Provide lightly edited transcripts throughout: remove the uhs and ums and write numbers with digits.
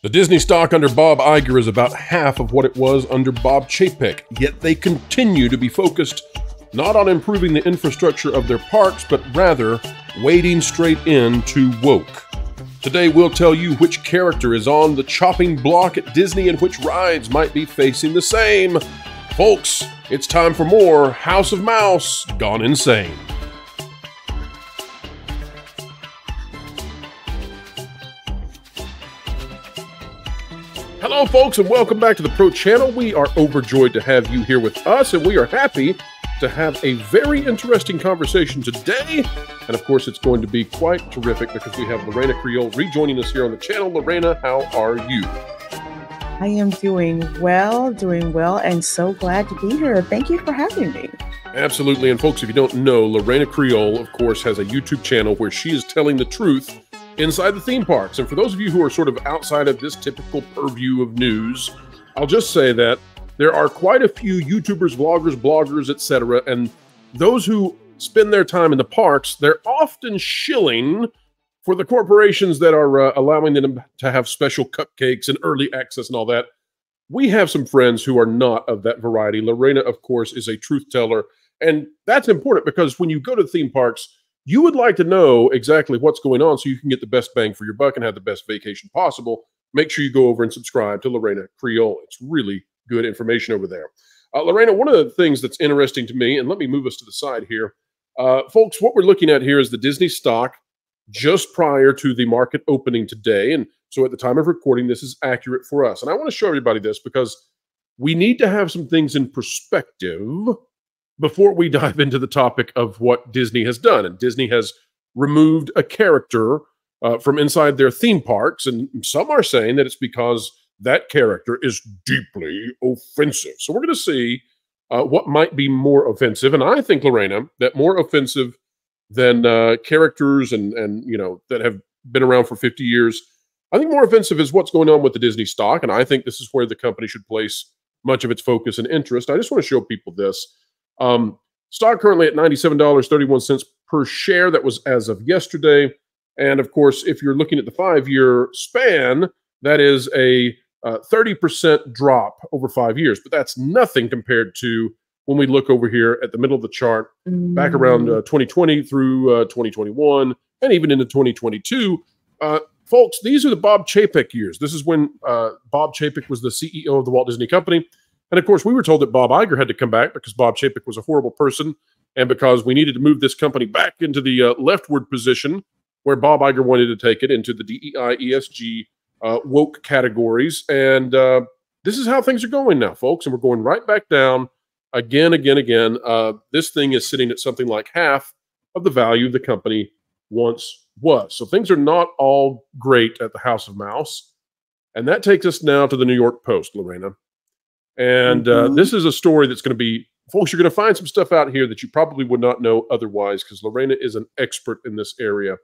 The Disney stock under Bob Iger is about half of what it was under Bob Chapek, yet they continue to be focused not on improving the infrastructure of their parks, but rather wading straight into woke. Today we'll tell you which character is on the chopping block at Disney and which rides might be facing the same. Folks, it's time for more House of Mouse Gone Insane. Hello folks, and welcome back to the Pro Channel. We are overjoyed to have you here with us, and we are happy to have a very interesting conversation today. And of course, it's going to be quite terrific because we have Lorena Creole rejoining us here on the channel. Lorena, how are you? I am doing well, and so glad to be here. Thank you for having me. Absolutely. And folks, if you don't know, Lorena Creole, of course, has a YouTube channel where she is telling the truth inside the theme parks. And for those of you who are sort of outside of this typical purview of news, I'll just say that there are quite a few YouTubers, vloggers, bloggers, etc. And those who spend their time in the parks, they're often shilling for the corporations that are allowing them to have special cupcakes and early access and all that. We have some friends who are not of that variety. Lorena, of course, is a truth teller. And that's important because when you go to theme parks, you would like to know exactly what's going on so you can get the best bang for your buck and have the best vacation possible. Make sure you go over and subscribe to Lorena Creole. It's really good information over there. Lorena, one of the things that's interesting to me, and let me move us to the side here. Folks, what we're looking at here is the Disney stock just prior to the market opening today. And so at the time of recording, this is accurate for us. And I want to show everybody this because we need to have some things in perspective before we dive into the topic of what Disney has done. And Disney has removed a character from inside their theme parks. And some are saying that it's because that character is deeply offensive. So we're going to see what might be more offensive. And I think, Lorena, that more offensive than characters and you know that have been around for 50 years, I think more offensive is what's going on with the Disney stock. And I think this is where the company should place much of its focus and interest. I just want to show people this. Stock currently at $97.31 per share. That was as of yesterday. And of course, if you're looking at the 5-year span, that is a 30% drop over 5 years. But that's nothing compared to when we look over here at the middle of the chart, back around 2020 through 2021, and even into 2022. Folks, these are the Bob Chapek years. This is when Bob Chapek was the CEO of the Walt Disney Company. And of course, we were told that Bob Iger had to come back because Bob Chapek was a horrible person and because we needed to move this company back into the leftward position where Bob Iger wanted to take it into the DEI, ESG, woke categories. And this is how things are going now, folks. And we're going right back down again. This thing is sitting at something like half of the value the company once was. So things are not all great at the House of Mouse. And that takes us now to the New York Post, Lorena. And this is a story that's going to be, folks, you're going to find some stuff out here that you probably would not know otherwise because Lorena is an expert in this area.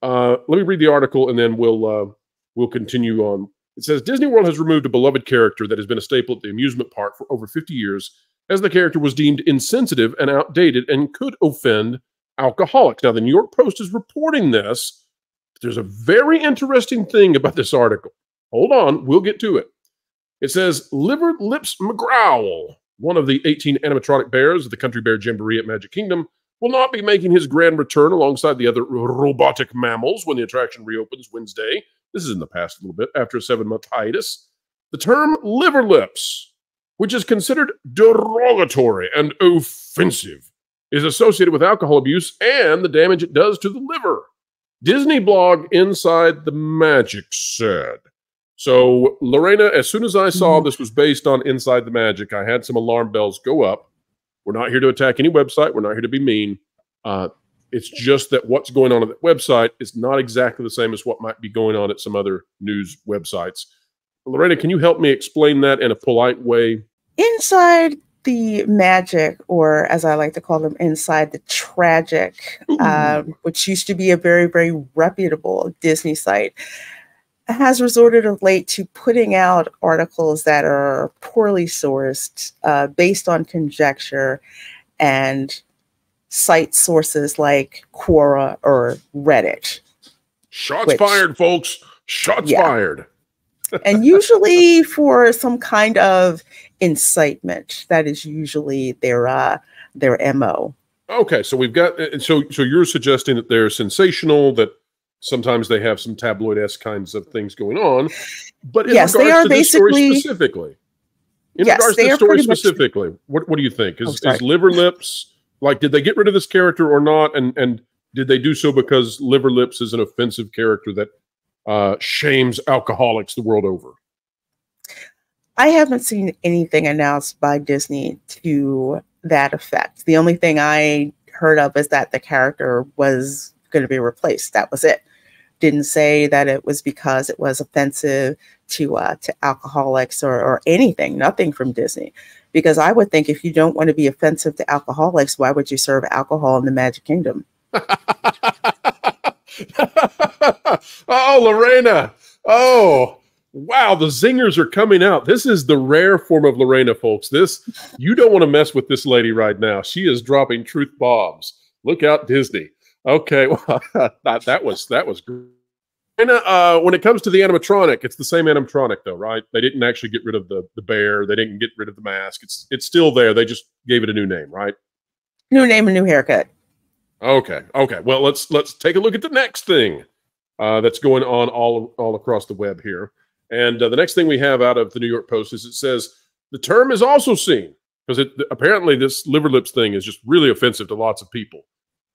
Let me read the article and then we'll continue on. It says, Disney World has removed a beloved character that has been a staple at the amusement park for over 50 years as the character was deemed insensitive and outdated and could offend alcoholics. Now, the New York Post is reporting this. There's a very interesting thing about this article. Hold on, we'll get to it. It says, Liver Lips McGrowl, one of the 18 animatronic bears of the Country Bear Jamboree at Magic Kingdom, will not be making his grand return alongside the other robotic mammals when the attraction reopens Wednesday. This is in the past a little bit, after a 7-month hiatus. The term liver lips, which is considered derogatory and offensive, is associated with alcohol abuse and the damage it does to the liver. Disney blog Inside the Magic said. So, Lorena, as soon as I saw this was based on Inside the Magic, I had some alarm bells go up. We're not here to attack any website. We're not here to be mean. It's just that what's going on at that website is not exactly the same as what might be going on at some other news websites. Lorena, can you help me explain that in a polite way? Inside the Magic, or as I like to call them, Inside the Tragic, which used to be a very, very reputable Disney site, has resorted of late to putting out articles that are poorly sourced, based on conjecture, and cite sources like Quora or Reddit. Shots fired, folks. Shots fired. And usually for some kind of incitement. That is usually their MO. Okay, so we've got so you're suggesting that they're sensational, that sometimes they have some tabloid-esque kinds of things going on, but in Yes, they regards are to this story basically. specifically, in Yes, regards to they this are story pretty much. specifically, what do you think? Oh, Is sorry. Liver Lips, like, did they get rid of this character or not? And did they do so because Liver Lips is an offensive character that shames alcoholics the world over? I haven't seen anything announced by Disney to that effect. The only thing I heard of is that the character was going to be replaced. That was it. Didn't say that it was because it was offensive to alcoholics or anything. Nothing from Disney. Because I would think if you don't want to be offensive to alcoholics, why would you serve alcohol in the Magic Kingdom? Oh, Lorena. Oh, wow. The zingers are coming out. This is the rare form of Lorena, folks. You don't want to mess with this lady right now. She is dropping truth bombs. Look out, Disney. Okay. Well, that was great. And when it comes to the animatronic, it's the same animatronic though, right? They didn't actually get rid of the bear. They didn't get rid of the mask. It's still there. They just gave it a new name, right? New name and new haircut. Okay. Well, let's take a look at the next thing that's going on all across the web here. And the next thing we have out of the New York Post is it says the term is also seen, because apparently this Liver Lips thing is just really offensive to lots of people.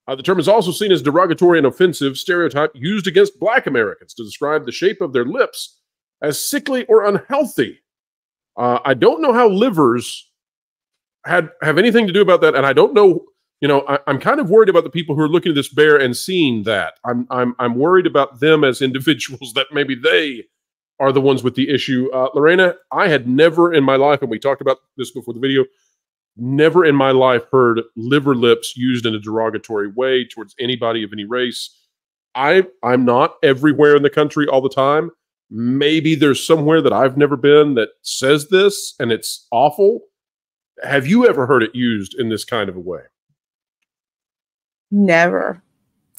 The term is also seen as derogatory and offensive stereotype used against Black Americans to describe the shape of their lips as sickly or unhealthy. I don't know how livers have anything to do about that, and I don't know. I'm kind of worried about the people who are looking at this bear and seeing that. I'm worried about them as individuals, that maybe they are the ones with the issue. Lorena, I had never in my life, and we talked about this before the video, never in my life heard Liver Lips used in a derogatory way towards anybody of any race. I'm not everywhere in the country all the time. Maybe there's somewhere that I've never been that says this, and it's awful. Have you ever heard it used in this kind of a way? Never.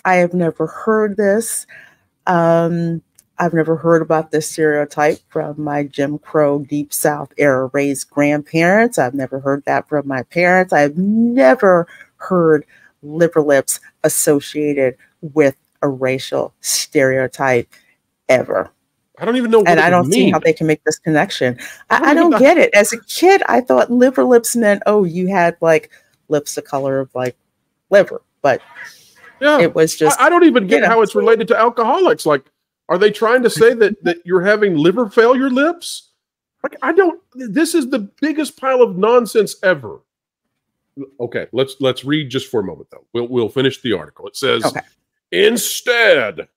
I have never heard this. I've never heard about this stereotype from my Jim Crow Deep South era raised grandparents. I've never heard that from my parents. I've never heard Liver Lips associated with a racial stereotype ever. I don't even know what and I don't mean. see how they can make this connection. I don't get it. As a kid, I thought Liver Lips meant, oh, you had like lips the color of like liver, but yeah, it was just. I don't even get how it's related to alcoholics. Like, are they trying to say that you're having liver failure lips? Like, I don't. This is the biggest pile of nonsense ever. Okay, let's read just for a moment though. We'll finish the article. It says, okay. Instead,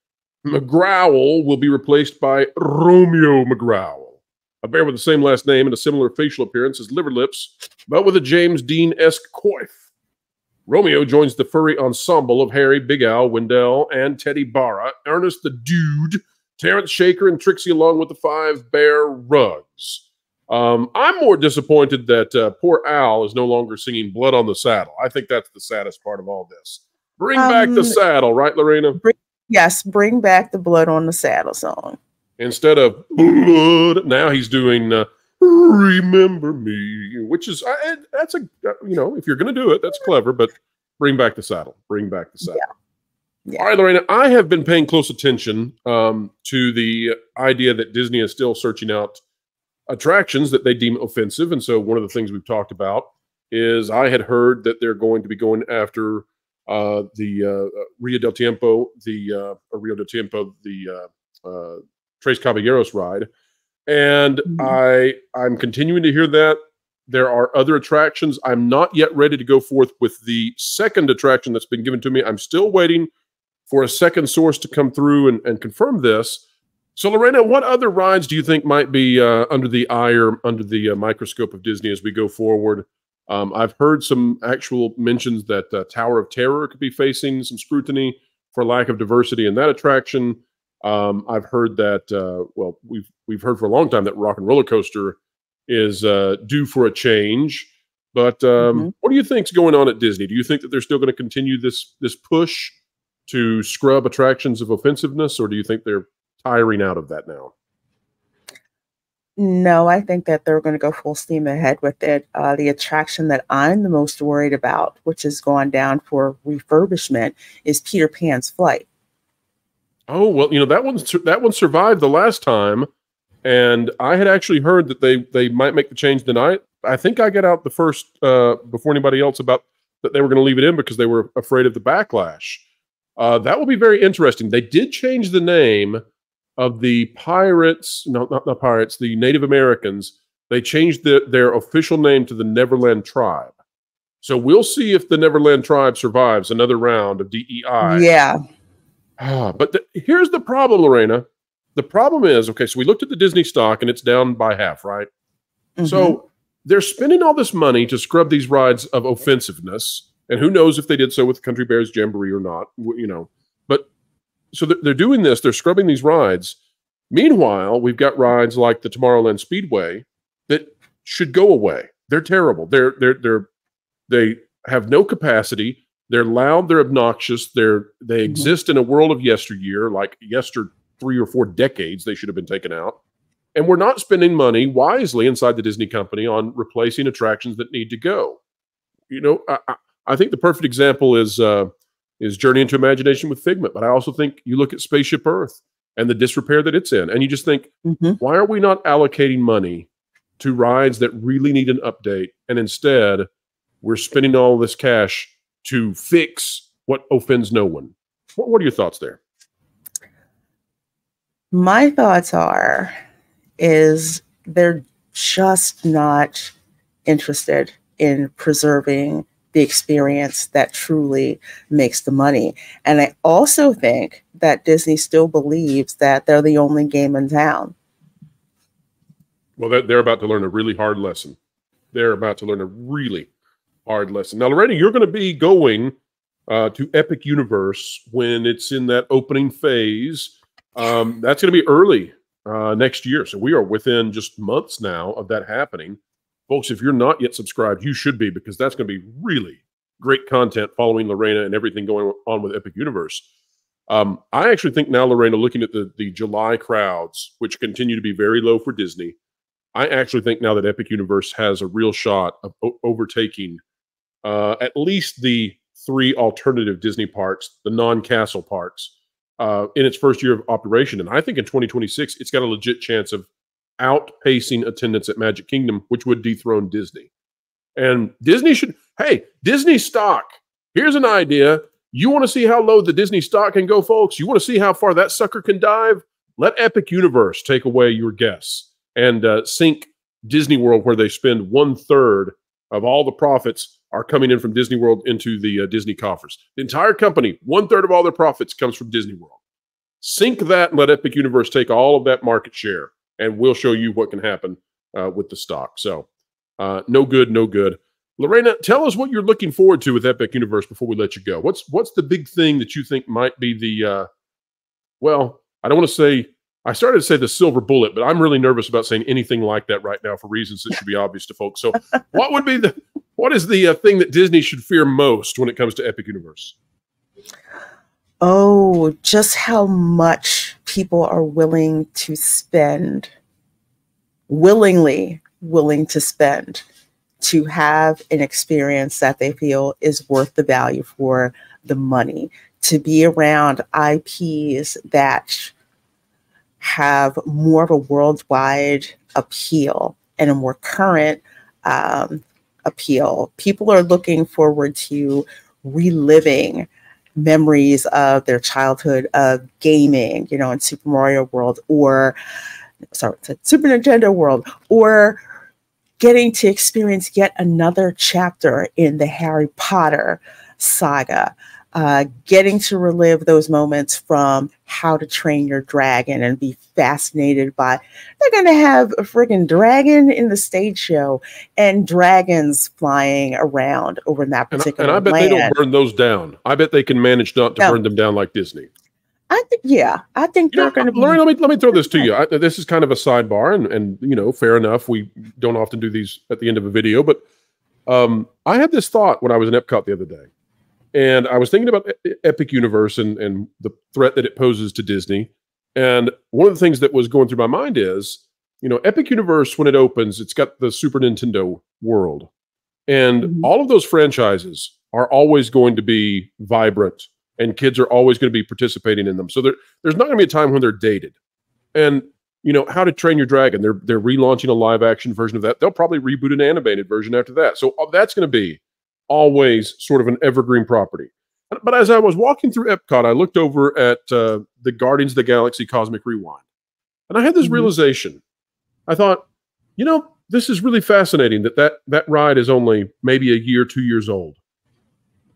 McGrowl will be replaced by Romeo McGrowl, a bear with the same last name and a similar facial appearance as Liver Lips, but with a James Dean-esque coif. Romeo joins the furry ensemble of Harry, Big Al, Wendell, and Teddy Barra, Ernest the Dude, Terrence Shaker, and Trixie, along with the 5 bear rugs. I'm more disappointed that poor Al is no longer singing Blood on the Saddle. I think that's the saddest part of all this. Bring back the saddle, right, Lorena? Yes, bring back the Blood on the Saddle song. Instead of blood, now he's doing Remember Me, which is, that's if you're going to do it, that's clever, but bring back the saddle. Bring back the saddle. Yeah. All right, Lorena, I have been paying close attention to the idea that Disney is still searching out attractions that they deem offensive. And so one of the things we've talked about is I had heard that they're going to be going after the Rio del Tiempo, the Tres Caballeros ride. And I'm continuing to hear that. There are other attractions. I'm not yet ready to go forth with the second attraction that's been given to me. I'm still waiting for a second source to come through and confirm this. So, Lorena, what other rides do you think might be under the eye or under the microscope of Disney as we go forward? I've heard some actual mentions that Tower of Terror could be facing some scrutiny for lack of diversity in that attraction. I've heard that, we've heard for a long time that Rock and Roller Coaster is due for a change. But what do you think's going on at Disney? Do you think that they're still going to continue this push to scrub attractions of offensiveness, or do you think they're tiring out of that now? No, I think that they're going to go full steam ahead with it. The attraction that I'm the most worried about, which has gone down for refurbishment, is Peter Pan's Flight. Oh, well, that one survived the last time, and I had actually heard that they might make the change tonight. I think I got out the first before anybody else about that they were going to leave it in because they were afraid of the backlash. That will be very interesting. They did change the name of the pirates, no, not the pirates, the Native Americans. They changed their official name to the Neverland Tribe. So we'll see if the Neverland Tribe survives another round of DEI. Yeah. But here's the problem, Lorena. The problem is, okay, so we looked at the Disney stock and it's down by half, right? Mm-hmm. So they're spending all this money to scrub these rides of offensiveness. And who knows if they did so with Country Bears Jamboree or not, But so they're doing this. They're scrubbing these rides. Meanwhile, we've got rides like the Tomorrowland Speedway that should go away. They're terrible. They have no capacity. They're loud. They're obnoxious. They exist in a world of yesteryear, like 3 or 4 decades. They should have been taken out. And we're not spending money wisely inside the Disney company on replacing attractions that need to go. I think the perfect example is Journey into Imagination with Figment. But I also think you look at Spaceship Earth and the disrepair that it's in, and you just think, why are we not allocating money to rides that really need an update? And instead, we're spending all this cash to fix what offends no one. What are your thoughts there? My thoughts is they're just not interested in preserving the experience that truly makes the money. And I also think that Disney still believes that they're the only game in town. Well, they're about to learn a really hard lesson. They're about to learn a really hard lesson. Now, Lorena, you're going to be going to Epic Universe when it's in that opening phase. That's going to be early next year. So we are within just months now of that happening. Folks, if you're not yet subscribed, you should be, because that's going to be really great content following Lorena and everything going on with Epic Universe. I actually think now, Lorena, looking at the July crowds, which continue to be very low for Disney, I actually think now that Epic Universe has a real shot of overtaking at least the 3 alternative Disney parks, the non-castle parks, in its first year of operation. And I think in 2026, it's got a legit chance of outpacing attendance at Magic Kingdom, which would dethrone Disney. And Disney Disney stock. Here's an idea. You want to see how low the Disney stock can go, folks? You want to see how far that sucker can dive? Let Epic Universe take away your guess and sink Disney World, where they spend 1/3 of all the profits are coming in from Disney World into the Disney coffers. The entire company, 1/3 of all their profits comes from Disney World. Sink that and let Epic Universe take all of that market share, and we'll show you what can happen with the stock. So no good, no good. Lorena, tell us what you're looking forward to with Epic Universe before we let you go. What's the big thing that you think might be the, well, I don't want to say, I started to say the silver bullet, but I'm really nervous about saying anything like that right now for reasons that should be obvious to folks. So what is the thing that Disney should fear most when it comes to Epic Universe? Oh, just how much people are willingly willing to spend to have an experience that they feel is worth the value for the money, to be around IPs that have more of a worldwide appeal and a more current appeal. People are looking forward to reliving memories of their childhood of gaming, in Super Mario World, or Super Nintendo World, or getting to experience yet another chapter in the Harry Potter saga, getting to relive those moments from How to Train Your Dragon and be fascinated by, they're going to have a friggin' dragon in the stage show and dragons flying around over in that particular land. And I bet they don't burn those down. I bet they can manage not to burn them down like Disney. I think they're going to be. Lauren, let me throw this to you. This is kind of a sidebar, and fair enough. We don't often do these at the end of a video, but I had this thought when I was in Epcot the other day, and I was thinking about Epic Universe and the threat that it poses to Disney. And one of the things that was going through my mind is you know, Epic Universe, when it opens, it's got the Super Nintendo world. And all of those franchises are always going to be vibrant, and kids are always going to be participating in them. So there's not going to be a time when they're dated. And, you know, How to Train Your Dragon, they're relaunching a live action version of that. They'll probably reboot an animated version after that. So that's going to be always sort of an evergreen property. But as I was walking through Epcot, I looked over at the Guardians of the Galaxy Cosmic Rewind. And I had this realization. I thought, you know, this is really fascinating that ride is only maybe a year, 2 years old.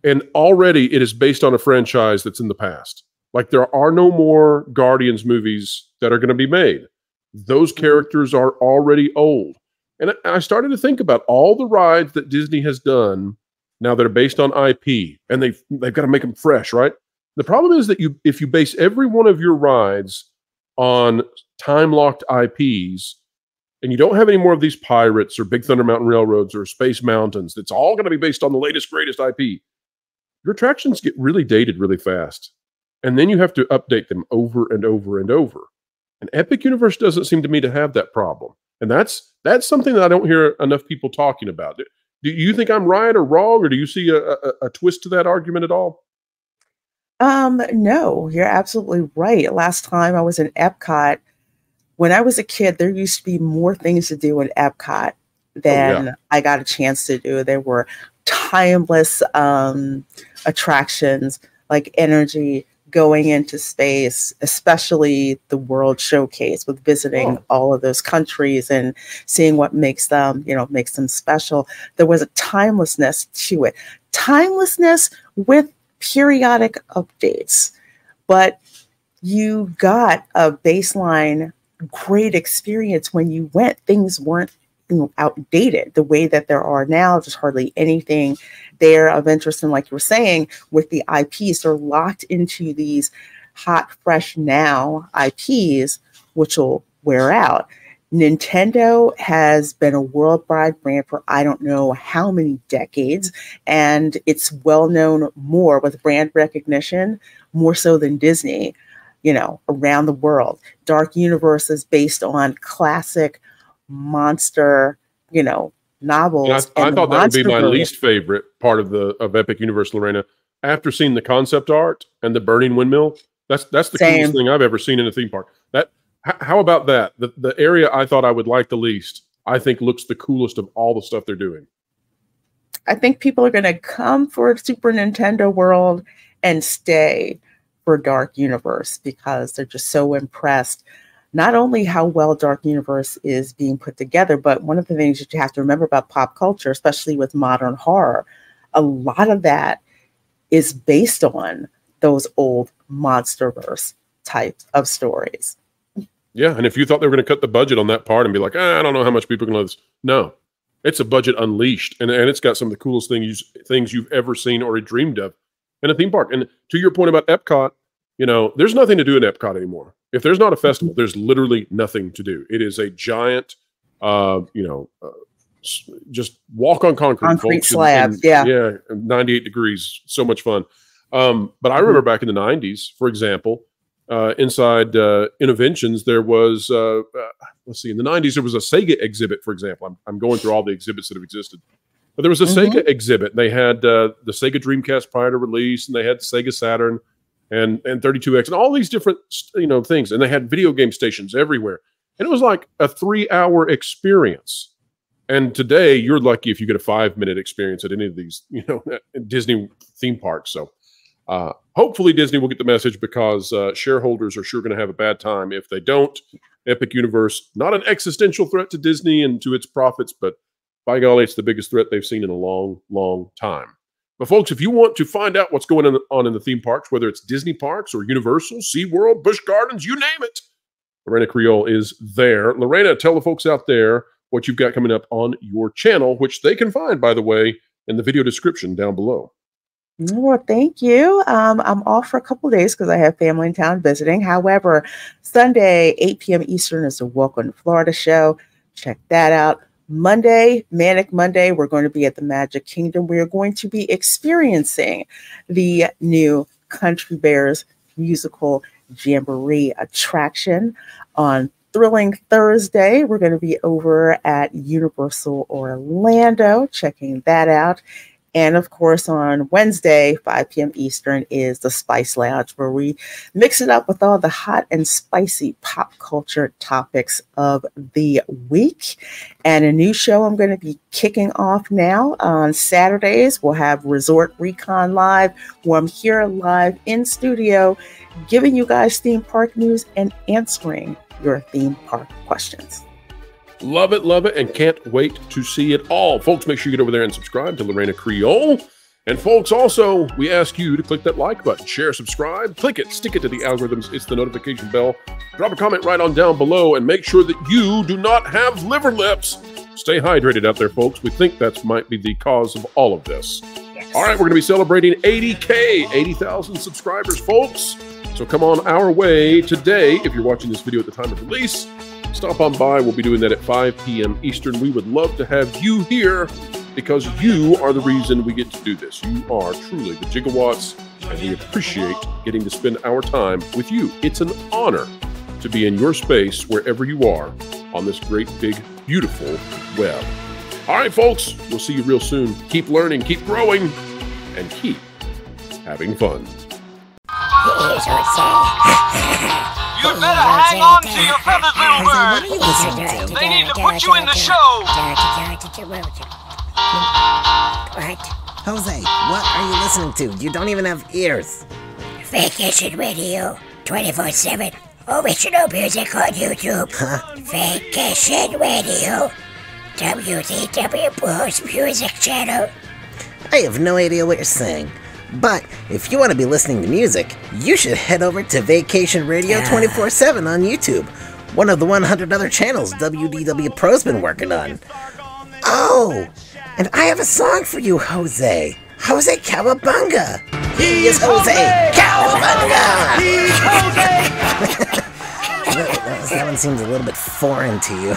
And already it is based on a franchise that's in the past. Like, there are no more Guardians movies that are going to be made. Those characters are already old. And I started to think about all the rides that Disney has done now that are based on IP, and they've got to make them fresh, right? The problem is that if you base every one of your rides on time-locked IPs, and you don't have any more of these Pirates or Big Thunder Mountain Railroads or Space Mountains, it's all going to be based on the latest, greatest IP. Your attractions get really dated really fast. And then you have to update them over and over and over. And Epic Universe doesn't seem to me to have that problem. And that's something that I don't hear enough people talking about. Do you think I'm right or wrong, or do you see a twist to that argument at all? No, you're absolutely right. Last time I was in Epcot, when I was a kid, there used to be more things to do in Epcot than I got a chance to do. There were timeless attractions like Energy, going into space, especially the World Showcase, with visiting all of those countries and seeing what makes them, makes them special. There was a timelessness to it. Timelessness with periodic updates. But you got a baseline great experience when you went. Things weren't outdated the way that there are now. There's hardly anything there of interest. And like you were saying, with the IPs, they're locked into these hot, fresh now IPs, which will wear out. Nintendo has been a worldwide brand for I don't know how many decades, and it's well known more with brand recognition, more so than Disney, around the world. Dark Universe is based on classic monster, novels. And I thought that would be my least favorite part of Epic Universe, Lorena. After seeing the concept art and the burning windmill, that's the coolest thing I've ever seen in a theme park. How about that? The area I thought I would like the least, I think looks the coolest of all the stuff they're doing. I think people are going to come for Super Nintendo World and stay for Dark Universe because they're just so impressed. Not only how well Dark Universe is being put together, but one of the things that you have to remember about pop culture, especially with modern horror, a lot of that is based on those old MonsterVerse types of stories. Yeah, and if you thought they were going to cut the budget on that part and be like, I don't know how much people can love this. No, it's a budget unleashed, and it's got some of the coolest things you've ever seen or dreamed of in a theme park. And to your point about Epcot, there's nothing to do in Epcot anymore. If there's not a festival, there's literally nothing to do. It is a giant, just walk on concrete slabs. Yeah, 98 degrees. So much fun. But I remember back in the 90s, for example, inside Innoventions, there was, let's see, in the 90s, there was a Sega exhibit, for example. I'm going through all the exhibits that have existed. But there was a Sega exhibit. They had the Sega Dreamcast prior to release, and they had Sega Saturn and 32X and all these different, things. And they had video game stations everywhere. And it was like a 3-hour experience. And today, you're lucky if you get a 5-minute experience at any of these, Disney theme parks. So hopefully Disney will get the message, because shareholders are sure going to have a bad time if they don't. Epic Universe, not an existential threat to Disney and to its profits, but by golly, it's the biggest threat they've seen in a long, long time. But folks, if you want to find out what's going on in the theme parks, whether it's Disney parks or Universal, SeaWorld, Busch Gardens, you name it, Lorena Creole is there. Lorena, tell the folks out there what you've got coming up on your channel, which they can find, by the way, in the video description down below. Well, thank you. I'm off for a couple of days because I have family in town visiting. However, Sunday, 8 p.m. Eastern is the Welcome to Florida show. Check that out. Monday, Manic Monday, we're going to be at the Magic Kingdom. We are going to be experiencing the new Country Bears musical jamboree attraction. On thrilling Thursday, we're going to be over at Universal Orlando, checking that out. And of course, on Wednesday, 5 p.m. Eastern, is the Spice Lounge, where we mix it up with all the hot and spicy pop culture topics of the week. And a new show I'm going to be kicking off now. On Saturdays, we'll have Resort Recon Live, where I'm here live in studio, giving you guys theme park news and answering your theme park questions. Love it, and can't wait to see it all. Folks, make sure you get over there and subscribe to Lorena Creole. And folks, also, we ask you to click that like button, share, subscribe, click it, stick it to the algorithms, it's the notification bell. Drop a comment right on down below, and make sure that you do not have liver lips. Stay hydrated out there, folks. We think that might be the cause of all of this. Yes. All right, we're going to be celebrating 80K, 80,000 subscribers, folks. So come on our way today. If you're watching this video at the time of release, stop on by. We'll be doing that at 5 p.m. Eastern. We would love to have you here because you are the reason we get to do this. You are truly the gigawatts, and we appreciate getting to spend our time with you. It's an honor to be in your space wherever you are on this great, big, beautiful web. All right, folks, we'll see you real soon. Keep learning, keep growing, and keep having fun. You better hang on to your feathers, little bird. They need to put you in the show. What? Jose, what are you listening to? You don't even have ears. Vacation Radio 24/7. Original music on YouTube. Huh? Vacation Radio. WDW Bros Music Channel. I have no idea what you're saying. But if you want to be listening to music, you should head over to Vacation Radio 24/7 on YouTube, one of the 100 other channels WDW Pro's been working on. Oh, and I have a song for you, Jose. Jose Cowabunga. He is Jose Cowabunga. He's Jose. That one seems a little bit foreign to you.